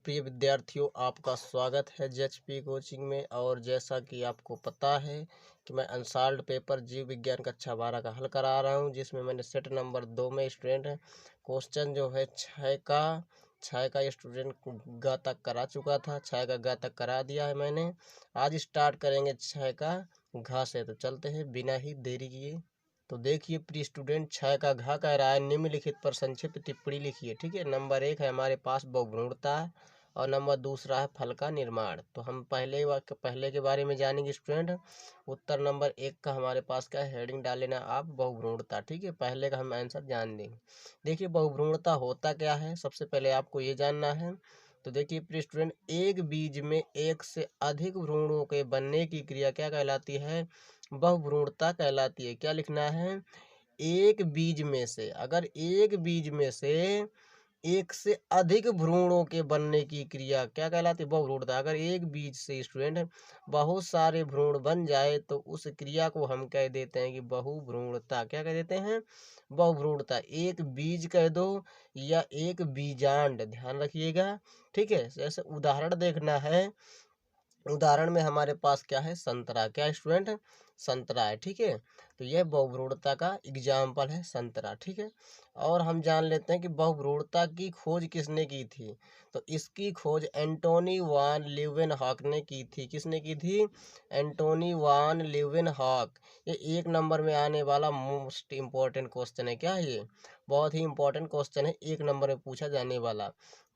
प्रिय विद्यार्थियों, आपका स्वागत है जेएचपी कोचिंग में। और जैसा कि आपको पता है कि मैं अनसॉल्व्ड पेपर जीव विज्ञान कक्षा 12 का हल करा रहा हूं, जिसमें मैंने सेट नंबर 2 में स्टूडेंट क्वेश्चन जो है 6 का स्टूडेंट ग तक करा चुका था। 6 का ग तक करा दिया है मैंने। आज स्टार्ट करेंगे 6 का घ से। तो चलते हैं बिना ही देरी किए। तो देखिए प्रिय स्टूडेंट, 6 का घ कह रहा है निम्नलिखित पर संक्षिप्त टिप्पणी लिखिए। ठीक है, नंबर 1 है हमारे पास बहुभ्रूणता और नंबर दूसरा है फल का निर्माण। तो हम पहले के बारे में जानेंगे स्टूडेंट। उत्तर नंबर 1 का हमारे पास क्या है, हेडिंग डाल लेना आप बहुभ्रूणता। ठीक है, पहले का हम आंसर जान लेंगे। देखिए बहुभ्रूणता होता क्या है, सबसे पहले आपको ये जानना है। तो देखिए प्रिय स्टूडेंट, एक बीज में एक से अधिक भ्रूणों के बनने की क्रिया क्या कहलाती है, बहुभ्रूणता कहलाती है। क्या लिखना है, एक बीज में से, अगर एक बीज में से एक से अधिक भ्रूणों के बनने की क्रिया क्या कहलाती है, बहुभ्रूणता। अगर एक बीज से स्टूडेंट बहुत सारे भ्रूण बन जाए तो उस क्रिया को हम कह देते हैं कि बहुभ्रूणता। क्या कह देते हैं, बहुभ्रूणता। एक बीज कह दो या एक बीजांड, ध्यान रखिएगा। ठीक है, जैसे उदाहरण देखना है। उदाहरण में हमारे पास क्या है, संतरा। क्या स्टूडेंट, संतरा है। ठीक है, तो यह बहुभ्रूणता का एग्जाम्पल है, संतरा। ठीक है, और हम जान लेते हैं कि बहुभ्रूणता की खोज किसने की थी। तो इसकी खोज एंटोनी वान ल्यूवेनहॉक ने की थी। किसने की थी, एंटोनी वान ल्यूवेनहॉक। ये 1 नंबर में आने वाला मोस्ट इंपॉर्टेंट क्वेश्चन है। क्या है ये, बहुत ही इंपॉर्टेंट क्वेश्चन है, 1 नंबर में पूछा जाने वाला।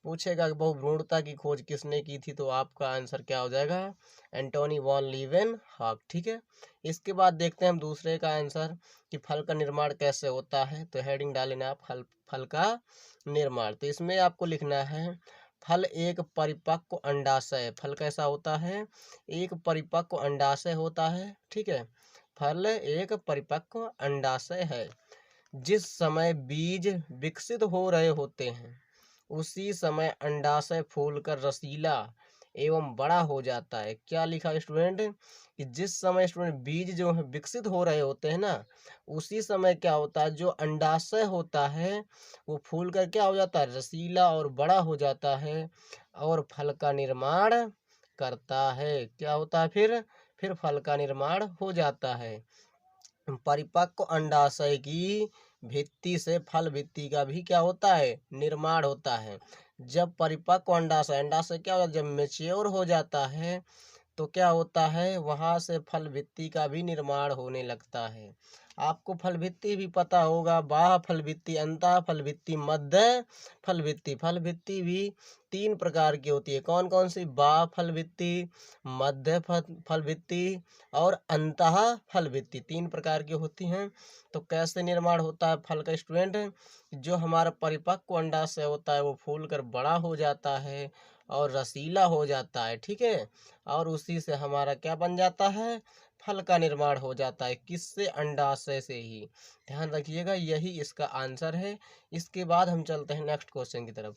पूछेगा कि बहुभ्रूणता की खोज किसने की थी, तो आपका आंसर क्या हो जाएगा, एंटोनी वॉन लीवेनहॉक। ठीक है, इसके बाद देखते हैं हम दूसरे का आंसर कि फल का निर्माण कैसे होता है। तो हेडिंग डालेना आप फल का निर्माण। तो इसमें आपको लिखना है, फल एक परिपक्व अंडाशय। फल कैसा होता है, एक परिपक्व अंडाशय होता है। ठीक है, फल एक परिपक्व अंडाशय है। जिस समय बीज विकसित हो रहे होते हैं उसी समय अंडाशय फूलकर रसीला एवं बड़ा हो जाता है। क्या लिखा स्टूडेंट, कि जिस समय स्टूडेंट बीज जो है विकसित हो रहे होते हैं ना, उसी समय क्या होता है, जो अंडाशय होता है वो फूल कर क्या हो जाता है, रसीला और बड़ा हो जाता है और फल का निर्माण करता है। क्या होता है, फिर फल का निर्माण हो जाता है। परिपक्व अंडाशय की भित्ति से फल भित्ति का भी क्या होता है, निर्माण होता है। जब परिपक्व अंडाशय क्या होता है, जब मेच्योर हो जाता है तो क्या होता है, वहां से फल भित्ति का भी निर्माण होने लगता है। आपको फल भित्ति भी पता होगा, बाह्य फल भित्ति, अंतः फल भित्ति, मध्य फल भित्ति। फल भित्ति भी 3 प्रकार की होती है। कौन कौन सी, बाह्य फल भित्ति, मध्य फल भित्ति और अंतः फल भित्ति, 3 प्रकार की होती हैं। तो कैसे निर्माण होता है फल का स्टूडेंट, जो हमारा परिपक्व अंडाशय होता है वो फूल कर बड़ा हो जाता है और रसीला हो जाता है। ठीक है, और उसी से हमारा क्या बन जाता है, फल का निर्माण हो जाता है। किससे, अंडाशय से ही। ध्यान रखिएगा, यही इसका आंसर है। इसके बाद हम चलते हैं नेक्स्ट क्वेश्चन की तरफ।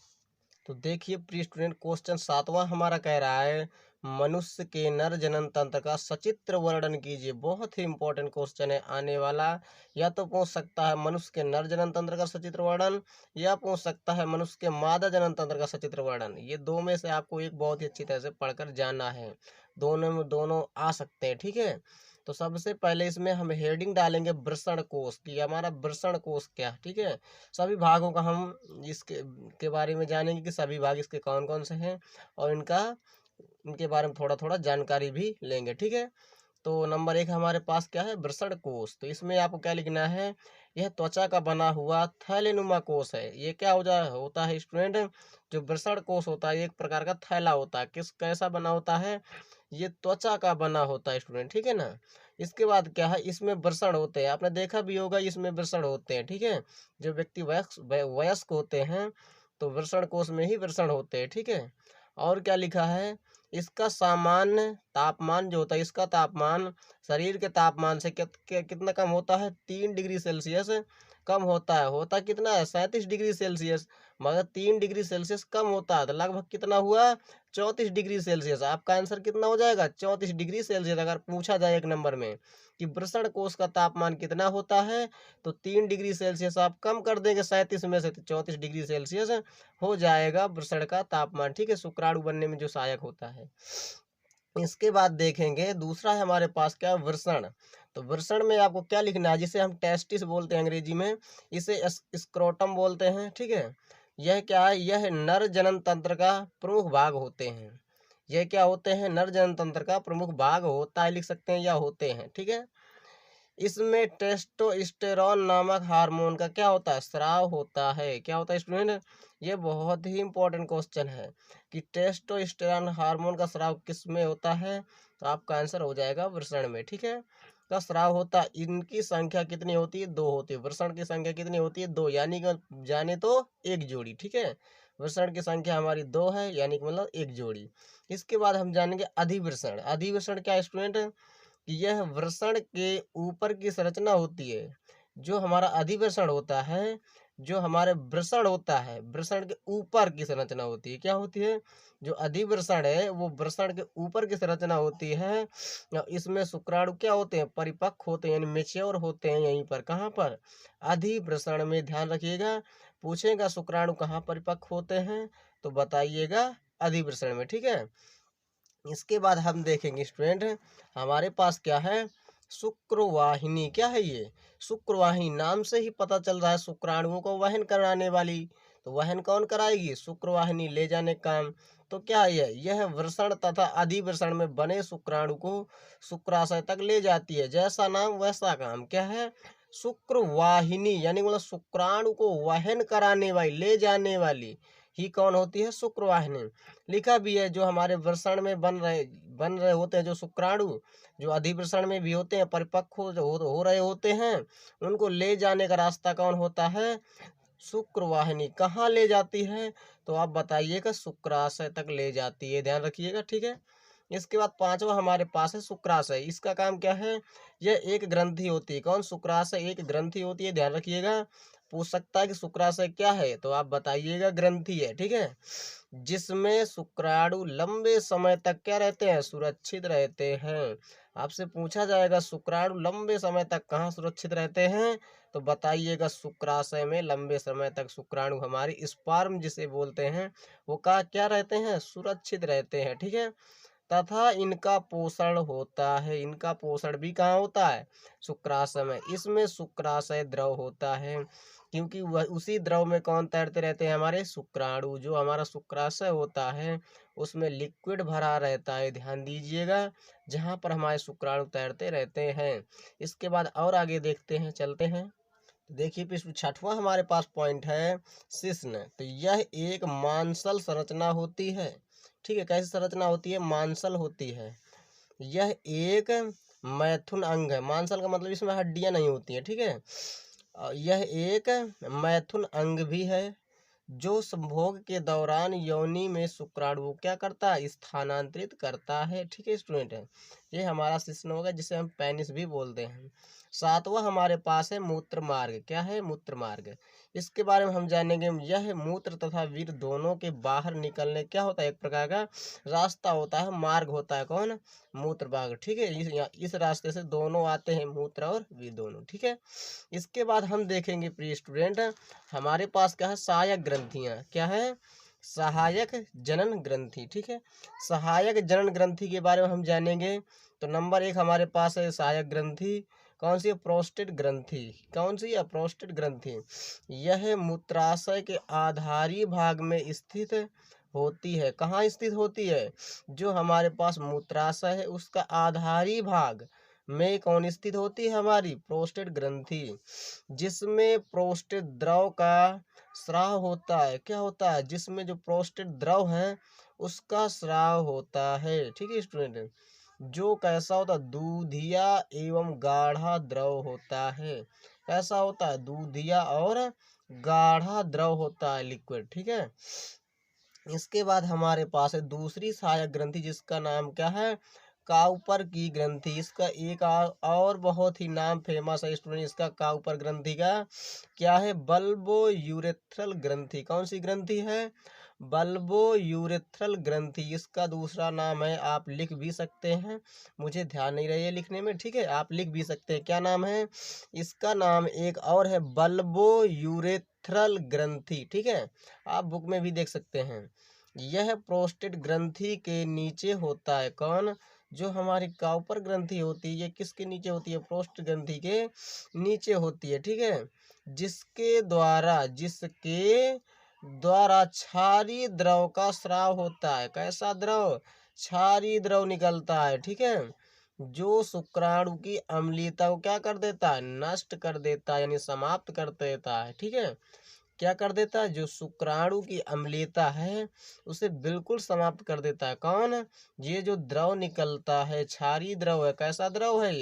तो देखिए प्रिय स्टूडेंट, क्वेश्चन 7वां हमारा कह रहा है, मनुष्य के नर जनन तंत्र का सचित्र वर्णन कीजिए। बहुत ही इंपॉर्टेंट क्वेश्चन है आने वाला। या तो पूछ सकता है मनुष्य के नर जनन तंत्र का सचित्र वर्णन, या पूछ सकता है मनुष्य के मादा जनन तंत्र का सचित्र वर्णन। ये दो में से आपको एक बहुत ही अच्छी तरह से पढ़कर जाना है। दोनों में दोनों आ सकते हैं। ठीक है, तो सबसे पहले इसमें हम हेडिंग डालेंगे वृषण कोश की, हमारा वृषण कोश क्या। ठीक है, सभी भागों का हम इसके बारे में जानेंगे कि सभी भाग इसके कौन कौन से हैं और इनके बारे में थोड़ा थोड़ा जानकारी भी लेंगे। ठीक है, तो नंबर 1 हमारे पास क्या है, वृषण कोश। तो इसमें आपको क्या लिखना है, यह त्वचा का बना हुआ थैलेनुमा कोश है। ये क्या होता है स्टूडेंट, जो वृषण कोश होता है एक प्रकार का थैला होता है। कैसा बना होता है, ये त्वचा का बना होता है स्टूडेंट। ठीक है ना। इसके बाद क्या है, इसमें वृषण होते हैं, आपने देखा भी होगा इसमें वृषण होते हैं। ठीक है, जो व्यक्ति वयस्क होते हैं तो वृषण कोश में ही वृषण होते हैं। ठीक है, और क्या लिखा है, इसका सामान्य तापमान जो होता है, इसका तापमान शरीर के तापमान से कितना कम होता है, 3 डिग्री सेल्सियस कम होता है, होता कितना है 37 डिग्री सेल्सियस, मगर 3 डिग्री सेल्सियस कम होता है, तो लगभग कितना हुआ 34 डिग्री सेल्सियस। आपका आंसर कितना हो जाएगा 34 डिग्री सेल्सियस। अगर पूछा जाए एक नंबर में कि वृषण कोश का तापमान कितना होता है, तो 3 डिग्री सेल्सियस आप कम कर देंगे 37 में से, तो 34 डिग्री सेल्सियस हो जाएगा वृषण का तापमान, ठीक है, शुक्राणु बनने में जो सहायक होता है। इसके बाद देखेंगे दूसरा है हमारे पास क्या वृषण। तो वृषण में आपको क्या लिखना है, जिसे हम टेस्टिस बोलते हैं अंग्रेजी में, इसे स्क्रोटम बोलते हैं, ठीक है। यह क्या है, यह नर जनन तंत्र का प्रमुख भाग होते हैं। यह क्या होते हैं, नर जनन तंत्र का प्रमुख भाग होता है, लिख सकते हैं या होते हैं, ठीक है। इसमें टेस्टोस्टेरोन नामक हार्मोन का क्या होता है, स्राव होता है। क्या होता है स्टूडेंट, ये बहुत ही इंपॉर्टेंट क्वेश्चन है कि टेस्टोस्टेरोन हार्मोन का स्राव किस में होता है, तो आपका आंसर हो जाएगा वृषण में, ठीक है। का स्राव होता है। इनकी संख्या कितनी होती है, 2 होती है। वृषण की संख्या कितनी होती है, 2, यानी कि जाने तो एक जोड़ी, ठीक है। वृषण की संख्या हमारी 2 है, यानी कि मतलब एक जोड़ी। इसके बाद हम जानेंगे अधिवृषण। अधिवृषण क्या स्टूडेंट, कि यह वृषण के ऊपर की संरचना होती है। जो हमारा अधिवृषण होता है, जो हमारे वृषण होता है, वृषण के ऊपर की संरचना होती है। क्या होती है, जो अधिवृषण है वो वृषण के ऊपर की संरचना होती है। इसमें शुक्राणु क्या होते हैं, परिपक्व होते हैं, यानी मेच्योर होते हैं। यहीं पर कहाँ पर, अधिवृषण में, ध्यान रखिएगा। पूछेगा शुक्राणु कहाँ परिपक्व होते हैं, तो बताइएगा अधिवृषण में, ठीक है। इसके बाद हम देखेंगे स्टूडेंट, हमारे पास क्या है, शुक्रवाहिनी। क्या है ये, शुक्रवाहिनी, नाम से ही पता चल रहा है शुक्राणुओं को वहन कराने वाली। तो वहन कौन कराएगी, शुक्रवाहिनी, ले जाने का काम। तो क्या है यह वृषण तथा अधिवृषण में बने शुक्राणु को शुक्राशय तक ले जाती है। जैसा नाम वैसा काम। क्या है, शुक्रवाहिनी, यानी मतलब शुक्राणु को वहन कराने वाली, ले जाने वाली ही कौन होती है, शुक्रवाहिनी। लिखा भी है, जो हमारे वृषण में बन रहे होते हैं जो शुक्राणु, जो अधिवृषण में भी होते हैं, परिपक्व हो रहे होते हैं, उनको ले जाने का रास्ता कौन होता है, शुक्रवाहिनी। कहाँ ले जाती है, तो आप बताइएगा, शुक्राशय तक ले जाती है, ध्यान रखिएगा, ठीक है। इसके बाद पांचवा हमारे पास है शुक्राशय। इसका काम क्या है, यह एक ग्रंथि होती है। कौन, शुक्राशय एक ग्रंथि होती है, ध्यान रखिएगा। पूछ सकता है कि शुक्राशय क्या है, तो आप बताइएगा ग्रंथि है, ठीक है। जिसमें शुक्राणु लंबे समय तक क्या रहते हैं, सुरक्षित रहते हैं। आपसे पूछा जाएगा शुक्राणु लंबे समय तक कहाँ सुरक्षित रहते हैं, तो बताइएगा शुक्राशय में लंबे समय तक शुक्राणु हमारी स्पर्म जिसे बोलते हैं वो का क्या रहते हैं, सुरक्षित रहते हैं, ठीक है। तथा इनका पोषण होता है। इनका पोषण भी कहाँ होता है, शुक्राशय में। इसमें शुक्राशय द्रव होता है, क्योंकि वह उसी द्रव में कौन तैरते रहते हैं, हमारे शुक्राणु। जो हमारा शुक्राशय होता है उसमें लिक्विड भरा रहता है, ध्यान दीजिएगा, जहाँ पर हमारे शुक्राणु तैरते रहते हैं। इसके बाद और आगे देखते हैं, चलते हैं। देखिए फिर छठवां हमारे पास पॉइंट है शिश्न। तो यह एक मांसल संरचना होती है, ठीक है। कैसी संरचना होती है, मांसल होती है। यह एक मैथुन अंग है। मांसल का मतलब इसमें हड्डियां नहीं होती है, ठीक है। यह एक मैथुन अंग भी है, जो संभोग के दौरान योनि में शुक्राणु को क्या करता है, स्थानांतरित करता है, ठीक है स्टूडेंट। ये हमारा शिश्न होगा, जिसे हम पेनिस भी बोलते हैं। सातवां हमारे पास है मूत्र मार्ग। क्या है, मूत्र मार्ग। इसके बारे में हम जानेंगे। यह मूत्र तथा वीर दोनों के बाहर निकलने क्या होता है, एक प्रकार का रास्ता होता है, मार्ग होता है। कौन, मूत्र मार्ग, ठीक है। इस रास्ते से दोनों आते हैं, मूत्र और वीर दोनों, ठीक है। इसके बाद हम देखेंगे प्रिय स्टूडेंट, हमारे पास क्या है, सहायक ग्रंथियां। क्या है, सहायक जनन ग्रंथि, ठीक है। सहायक जनन ग्रंथि के बारे में हम जानेंगे। तो नंबर 1 हमारे पास है सहायक ग्रंथि। कौन सी है, प्रोस्टेट ग्रंथि। कौन सी है, प्रोस्टेट ग्रंथि। यह मूत्राशय के आधारी भाग में स्थित होती है। कहाँ स्थित होती है, जो हमारे पास मूत्राशय है उसका आधारी भाग में कौन स्थित होती है, हमारी प्रोस्टेट ग्रंथि। जिसमें प्रोस्टेट द्रव का स्राव होता है। क्या होता है, जिसमें जो प्रोस्टेट द्रव है उसका स्राव होता है, ठीक है स्टूडेंट। जो कैसा होता है, दूधिया एवं गाढ़ा द्रव होता है। कैसा होता है, दूधिया और गाढ़ा द्रव होता है, लिक्विड, ठीक है। इसके बाद हमारे पास है दूसरी सहायक ग्रंथि, जिसका नाम क्या है, काउपर की ग्रंथि, इसका एक और बहुत ही नाम फेमस है स्टूडेंट इसका काउपर ग्रंथि का, क्या है? बल्बो यूरेथ्रल ग्रंथि। कौन सी ग्रंथि है? बल्बो यूरेथ्रल ग्रंथि। इसका दूसरा नाम है, आप लिख भी सकते हैं, मुझे ध्यान नहीं रही है लिखने में, ठीक है, आप लिख भी सकते हैं। क्या नाम है इसका? नाम एक और है, बल्बो यूरेथ्रल ग्रंथि, ठीक है, आप बुक में भी देख सकते हैं। यह प्रोस्टेट ग्रंथि के नीचे होता है। कौन? जो हमारी काउपर ग्रंथि होती है, ये किसके नीचे होती है? प्रोस्टेट ग्रंथि के नीचे होती है, ठीक है, जिसके द्वारा क्षारीय द्रव का स्राव होता है। कैसा द्रव? क्षारीय द्रव निकलता है, ठीक है, जो शुक्राणु की अम्लीयता को क्या कर देता है? नष्ट कर देता है, यानी समाप्त कर देता है, ठीक है। क्या कर देता है? जो शुक्राणु की अम्लीयता है उसे बिल्कुल समाप्त कर देता है। कौन? ये जो द्रव निकलता है क्षारीय द्रव है। कैसा द्रव है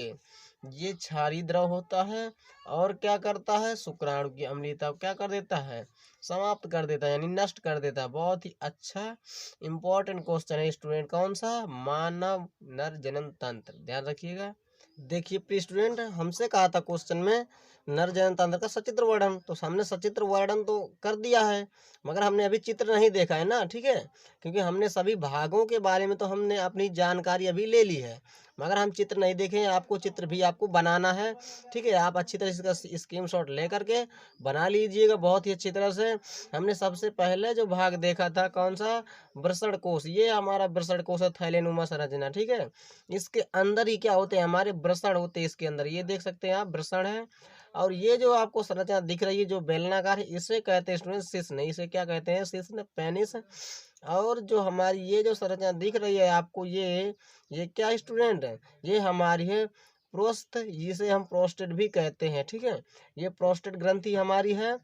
ये क्षारीय द्रव होता है, और क्या करता है? शुक्राणु की अम्लीयता को क्या कर देता है? समाप्त कर देता है, यानी नष्ट कर देता है। बहुत ही अच्छा इंपॉर्टेंट क्वेश्चन है स्टूडेंट। कौन सा? मानव नर जनन तंत्र, ध्यान रखिएगा। देखिए प्रिय स्टूडेंट, हमसे कहा था क्वेश्चन में नर जनन तंत्र का सचित्र वर्णन, तो हमने सचित्र वर्णन तो कर दिया है, मगर हमने अभी चित्र नहीं देखा है ना, ठीक है, क्योंकि हमने सभी भागों के बारे में तो हमने अपनी जानकारी अभी ले ली है, मगर हम चित्र नहीं देखे हैं। आपको चित्र भी आपको बनाना है, ठीक है, आप अच्छी तरह से इसका स्क्रीनशॉट ले करके बना लीजिएगा बहुत ही अच्छी तरह से। हमने सबसे पहले जो भाग देखा था, कौन सा? वृषण कोश। ये हमारा वृषण कोश है, थैलेनुमा संरचना, ठीक है। इसके अंदर ही क्या होते हैं? हमारे वृषण होते हैं इसके अंदर, ये देख सकते हैं आप, वृषण है। और ये जो आपको संरचना दिख रही है जो बेलनाकार है, इसे कहते हैं स्टूडेंट शिश्न। इसे क्या कहते हैं? शिश्न, पेनिस। और जो हमारी ये जो संरचना दिख रही है आपको, ये क्या स्टूडेंट है? ये हमारी है प्रोस्थ, जिसे हम प्रोस्टेट भी कहते हैं, ठीक है, ये प्रोस्टेट ग्रंथि हमारी है।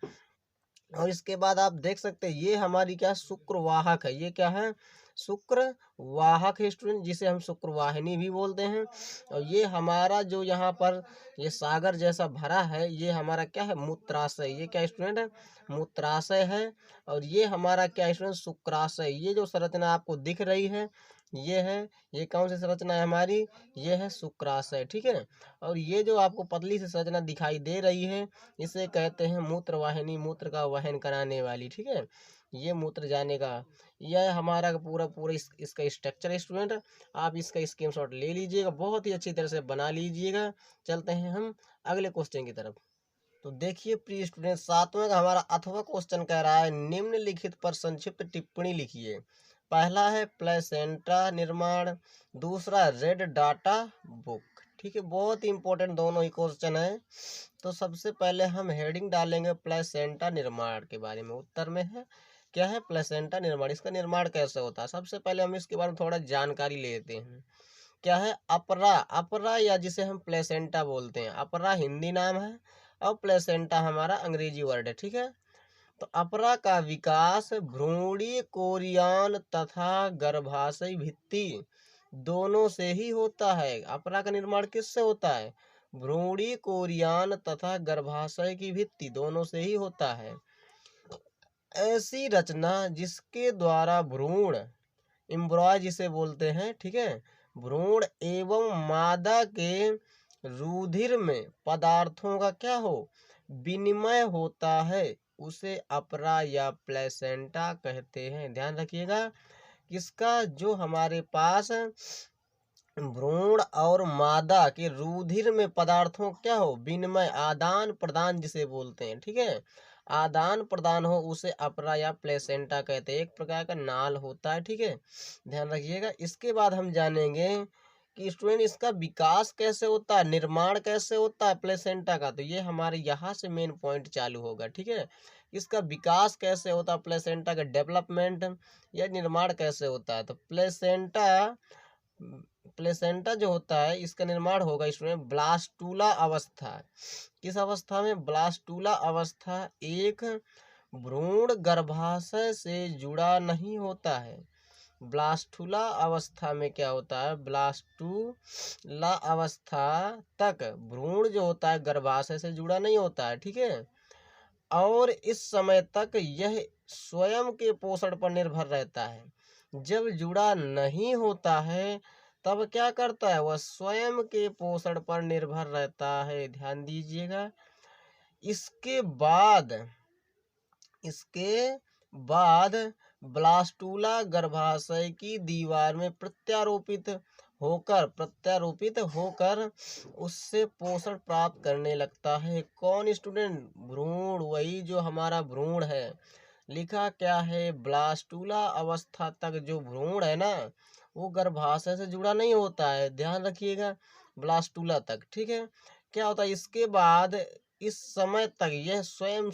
और इसके बाद आप देख सकते हैं ये हमारी क्या? शुक्रवाहक है। ये क्या है? शुक्रवाहक है स्टूडेंट, जिसे हम शुक्रवाहिनी भी बोलते हैं। और ये हमारा जो यहाँ पर ये सागर जैसा भरा है, ये हमारा क्या है? मूत्राशय। ये क्या स्टूडेंट है? मूत्राशय है। और ये हमारा क्या स्टूडेंट? शुक्राशय। ये जो संरचना आपको दिख रही है, ये है, ये कौन सी संरचना है हमारी? ये है शुक्राशय, ठीक है। और ये जो आपको पतली सी संरचना दिखाई दे रही है, इसे कहते हैं मूत्रवाहिनी, मूत्र का वहन कराने वाली, ठीक है, ये मूत्र जाने का, यह हमारा पूरा पूरा इसका स्ट्रक्चर है स्टूडेंट। आप इसका स्क्रीनशॉट ले लीजिएगा, बहुत ही अच्छी तरह से बना लीजिएगा। चलते हैं हम अगले क्वेश्चन की तरफ। तो देखिए प्रिय स्टूडेंट, सातवें का हमारा अथवा क्वेश्चन कह रहा है, निम्नलिखित पर संक्षिप्त टिप्पणी लिखिए। पहला है प्लेसेंटा निर्माण, दूसरा रेड डाटा बुक, ठीक है, बहुत ही इंपॉर्टेंट दोनों ही क्वेश्चन है। तो सबसे पहले हम हेडिंग डालेंगे प्लेसेंटा निर्माण के बारे में। उत्तर में है क्या है? प्लेसेंटा निर्माण। इसका निर्माण कैसे होता है, सबसे पहले हम इसके बारे में थोड़ा जानकारी लेते हैं। क्या है? अपरा, अपरा या जिसे हम प्लेसेंटा बोलते हैं, अपरा हिंदी नाम है और प्लेसेंटा हमारा अंग्रेजी वर्ड है, ठीक है। तो अपरा का विकास भ्रूणी कोरियान तथा गर्भाशय भित्ति दोनों से ही होता है। अपरा का निर्माण किससे होता है? भ्रूणी कोरियान तथा गर्भाशय की भित्ति दोनों से ही होता है। ऐसी रचना जिसके द्वारा भ्रूण, एम्ब्रॉय जिसे बोलते हैं, ठीक है, भ्रूण एवं मादा के रुधिर में पदार्थों का क्या हो? विनिमय होता है, उसे अपरा या प्लेसेंटा कहते हैं। ध्यान रखिएगा, किसका? जो हमारे पास भ्रूण और मादा के रुधिर में पदार्थों क्या हो? विनिमय, आदान प्रदान जिसे बोलते हैं, ठीक है, आदान प्रदान हो, उसे अपरा या प्लेसेंटा कहते हैं। एक प्रकार का नाल होता है, ठीक है, ध्यान रखिएगा। इसके बाद हम जानेंगे कि स्टूडेंट इसका विकास कैसे होता है, निर्माण कैसे होता है प्लेसेंटा का। तो ये हमारे यहाँ से मेन पॉइंट चालू होगा, ठीक है। इसका विकास कैसे होता है, प्लेसेंटा का डेवलपमेंट या निर्माण कैसे होता है। तो प्लेसेंटा जो होता है इसका निर्माण होगा इसमें ब्लास्टूला अवस्था। किस अवस्था में? ब्लास्टूला अवस्था। एक भ्रूण गर्भाशय से जुड़ा नहीं होता है। ब्लास्टूला अवस्था में क्या होता है? ब्लास्टूला अवस्था तक भ्रूण जो होता है गर्भाशय से जुड़ा नहीं होता है, ठीक है, और इस समय तक यह स्वयं के पोषण पर निर्भर रहता है। जब जुड़ा नहीं होता है तब क्या करता है, वह स्वयं के पोषण पर निर्भर रहता है। ध्यान दीजिएगा। इसके बाद इसके बाद ब्लास्टूला गर्भाशय की दीवार में प्रत्यारोपित होकर उससे पोषण प्राप्त करने लगता है। कौन स्टूडेंट? भ्रूण, वही जो हमारा भ्रूण है। लिखा क्या है, ब्लास्टूला अवस्था तक जो भ्रूण है ना, वो गर्भाशय से जुड़ा नहीं होता है, ध्यान रखिएगा, ब्लास्टूला तक। ठीक है, क्या होता है इसके बाद, इस समय तक यह स्वयं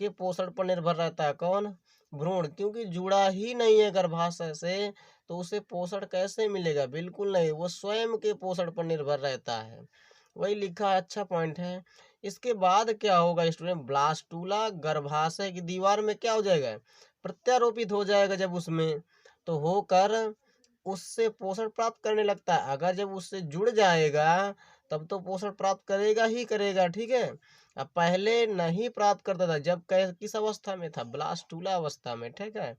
के पोषण पर निर्भर रहता है। कौन? भ्रूण, क्योंकि जुड़ा ही नहीं है गर्भाशय से, तो उसे पोषण कैसे मिलेगा? बिल्कुल नहीं, वो स्वयं के पोषण पर निर्भर रहता है। वही लिखा है, अच्छा पॉइंट है। इसके बाद क्या होगा स्टूडेंट, ब्लास्टूला गर्भाशय की दीवार में क्या हो जाएगा, प्रत्यारोपित हो जाएगा। जब उसमें तो होकर उससे पोषण प्राप्त करने लगता है। अगर जब उससे जुड़ जाएगा तब तो पोषण प्राप्त करेगा ही करेगा। ठीक है, अब पहले नहीं प्राप्त करता था, जब किस अवस्था में था, ब्लास्टूला अवस्था में। ठीक है,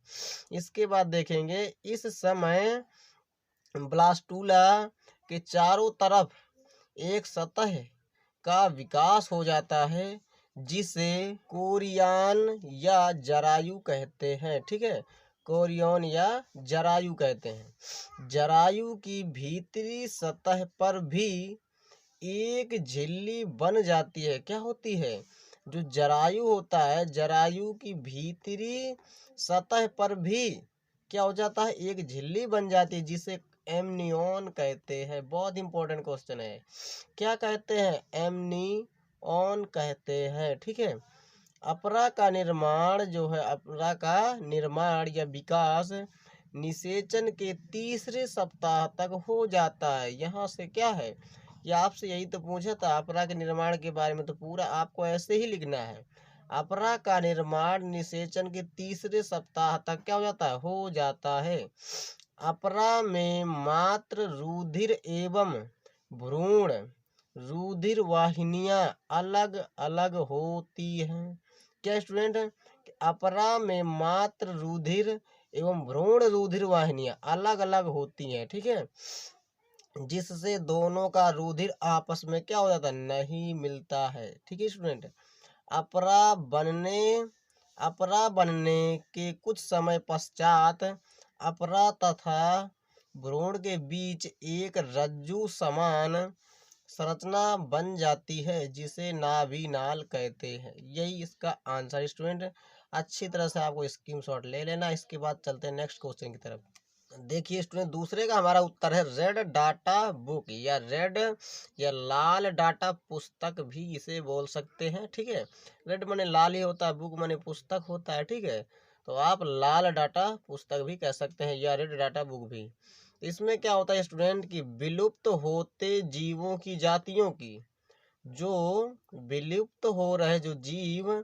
इसके बाद देखेंगे, इस समय ब्लास्टूला के चारों तरफ एक सतह का विकास हो जाता है, जिसे कोरियन या जरायु कहते हैं। ठीक है, कोरियन या जरायु कहते हैं। जरायु की भीतरी सतह पर भी एक झिल्ली बन जाती है। क्या होती है? जो जरायु होता है, जरायु की भीतरी सतह पर भी क्या हो जाता है, एक झिल्ली बन जाती है, जिसे एमनियोन कहते हैं। बहुत इंपॉर्टेंट क्वेश्चन है, क्या कहते हैं? एमनियोन कहते हैं। ठीक है, अपरा का निर्माण जो है, अपरा का निर्माण या विकास निषेचन के तीसरे सप्ताह तक हो जाता है। यहाँ से क्या है, या आपसे यही तो पूछा था अपरा के निर्माण के बारे में, तो पूरा आपको ऐसे ही लिखना है। अपरा का निर्माण निषेचन के तीसरे सप्ताह तक क्या हो जाता है, हो जाता है। अपरा में मात्र रुधिर एवं भ्रूण रुधिर वाहिनियां अलग अलग होती हैं। क्या स्टूडेंट? अपरा में मात्र रुधिर एवं भ्रूण रुधिर वाहिनियां अलग अलग होती हैं। ठीक है, जिससे दोनों का रुधिर आपस में क्या हो जाता है, नहीं मिलता है। ठीक है स्टूडेंट, अपरा बनने के कुछ समय पश्चात अपरा तथा भ्रूण के बीच एक रज्जु समान संरचना बन जाती है, जिसे नाभिनाल कहते हैं। यही इसका आंसर स्टूडेंट। अच्छी तरह से आपको स्क्रीनशॉट ले लेना। इसके बाद चलते हैं नेक्स्ट क्वेश्चन की तरफ। देखिए स्टूडेंट, दूसरे का हमारा उत्तर है रेड डाटा बुक, या रेड या लाल डाटा पुस्तक भी इसे बोल सकते हैं। ठीक है, रेड माने लाल ही होता है, बुक माने पुस्तक होता है। ठीक है, तो आप लाल डाटा पुस्तक भी कह सकते हैं, या रेड डाटा बुक भी। इसमें क्या होता है स्टूडेंट कि विलुप्त होते जीवों की जातियों की, जो विलुप्त हो रहे जो जीव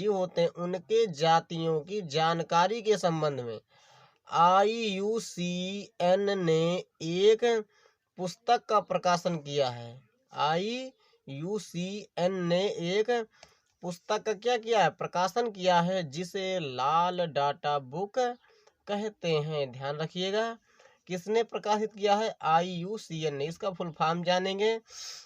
होते हैं, उनके जातियों की जानकारी के संबंध में IUCN ने एक पुस्तक का प्रकाशन किया है। IUCN ने एक पुस्तक का क्या किया है, प्रकाशन किया है, जिसे लाल डाटा बुक कहते हैं। ध्यान रखिएगा, किसने प्रकाशित किया है? IUCN ने। इसका फुल फॉर्म जानेंगे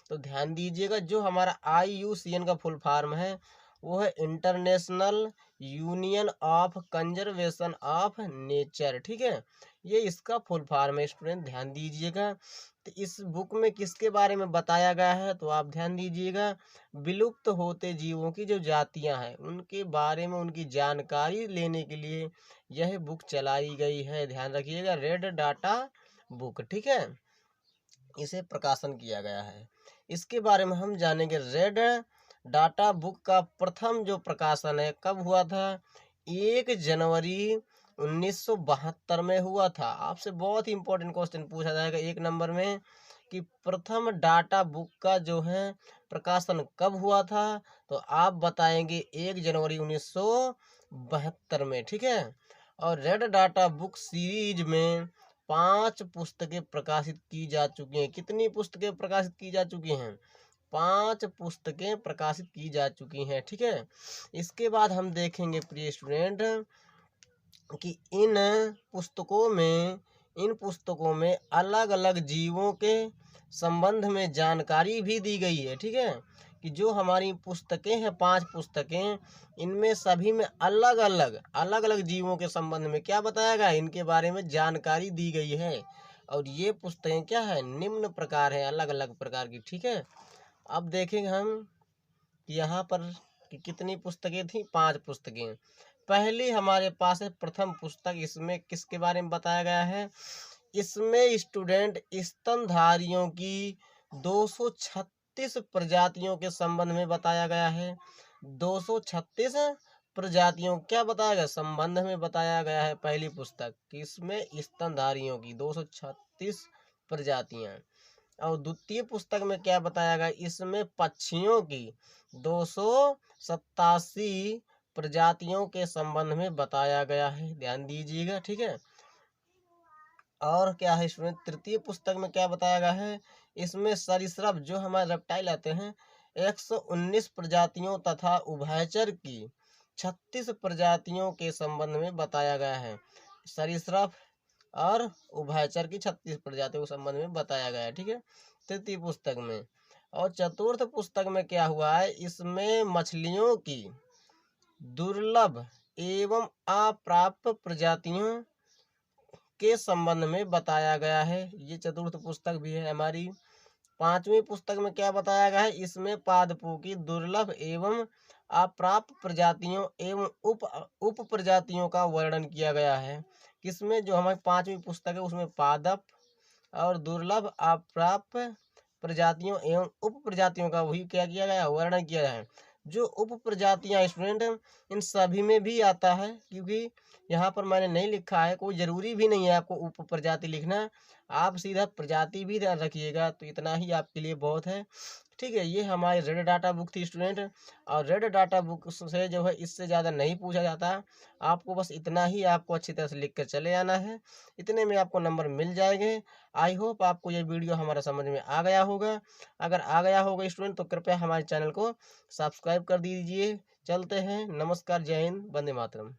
तो ध्यान दीजिएगा। जो हमारा IUCN का फुल फॉर्म है वो है international union of conservation of nature. ठीक है, ये इसका फुल फॉर्म है स्टूडेंट, ध्यान दीजिएगा। तो इस बुक में किसके बारे में बताया गया है, तो आप ध्यान दीजिएगा, विलुप्त होते जीवों की जो जातियां हैं उनके बारे में उनकी जानकारी लेने के लिए यह बुक चलाई गई है। ध्यान रखिएगा, रेड डाटा बुक। ठीक है, इसे प्रकाशन किया गया है। इसके बारे में हम जानेंगे। रेड डाटा बुक का प्रथम जो प्रकाशन है कब हुआ था? 1 जनवरी 1972 में हुआ था। आपसे बहुत ही इंपॉर्टेंट क्वेश्चन पूछा जाएगा 1 नंबर में, कि प्रथम डाटा बुक का जो है प्रकाशन कब हुआ था, तो आप बताएंगे 1 जनवरी 1972 में। ठीक है, और रेड डाटा बुक सीरीज में 5 पुस्तकें प्रकाशित की जा चुकी हैं। कितनी पुस्तकें प्रकाशित की जा चुकी हैं? 5 पुस्तकें प्रकाशित की जा चुकी हैं। ठीक है, इसके बाद हम देखेंगे प्रिय स्टूडेंट कि इन पुस्तकों में इन पुस्तकों में अलग अलग जीवों के संबंध में जानकारी भी दी गई है। ठीक है, कि जो हमारी पुस्तकें हैं 5 पुस्तकें, इनमें सभी में अलग अलग जीवों के संबंध में क्या बताया गया, इनके बारे में जानकारी दी गई है। और ये पुस्तकें क्या है, निम्न प्रकार है, अलग अलग प्रकार की। ठीक है, अब देखेंगे हम यहाँ पर कि कितनी पुस्तकें थी, 5 पुस्तकें। पहली हमारे पास है प्रथम पुस्तक, इसमें किसके बारे में बताया गया है, इसमें स्टूडेंट स्तनधारियों की 236 प्रजातियों के संबंध में बताया गया है। 236 प्रजातियों क्या बताया गया, संबंध में बताया गया है पहली पुस्तक, कि इसमें स्तनधारियों की 236 प्रजातियां। और द्वितीय पुस्तक में क्या बताया गया, इसमें पक्षियों की 287 प्रजातियों के संबंध में बताया गया है, ध्यान दीजिएगा। ठीक है, और क्या है इसमें तृतीय पुस्तक में क्या बताया गया है, इसमें सरीसृप जो हमारे रेप्टाइल आते हैं 119 प्रजातियों तथा उभयचर की 36 प्रजातियों के संबंध में बताया गया है। सरीसृप और उभयचर की 36 प्रजातियों के संबंध में बताया गया है। ठीक है, तृतीय पुस्तक में। और चतुर्थ पुस्तक में क्या हुआ है, इसमें मछलियों की दुर्लभ एवं अप्राप्य प्रजातियों के संबंध में बताया गया है। ये चतुर्थ पुस्तक भी है हमारी। पांचवी पुस्तक में क्या बताया गया है, इसमें पादपों की दुर्लभ एवं अप्राप्य प्रजातियों एवं उप प्रजातियों का वर्णन किया गया है। किसमें, जो हमारी 5वीं पुस्तक है उसमें पादप और दुर्लभ अप्राप्य प्रजातियों एवं उप प्रजातियों का वही क्या किया गया, वर्णन किया गया है। जो उप प्रजातियां स्टूडेंट इन सभी में भी आता है, क्योंकि यहाँ पर मैंने नहीं लिखा है, कोई ज़रूरी भी नहीं है आपको उप प्रजाति लिखना, आप सीधा प्रजाति भी रखिएगा तो इतना ही आपके लिए बहुत है। ठीक है, ये हमारी रेड डाटा बुक थी स्टूडेंट, और रेड डाटा बुक से जो है इससे ज़्यादा नहीं पूछा जाता, आपको बस इतना ही आपको अच्छी तरह से लिख कर चले आना है, इतने में आपको नंबर मिल जाएंगे। आई होप आपको ये वीडियो हमारा समझ में आ गया होगा। अगर आ गया होगा स्टूडेंट तो कृपया हमारे चैनल को सब्सक्राइब कर दीजिए। चलते हैं, नमस्कार, जय हिंद, वंदे मातरम।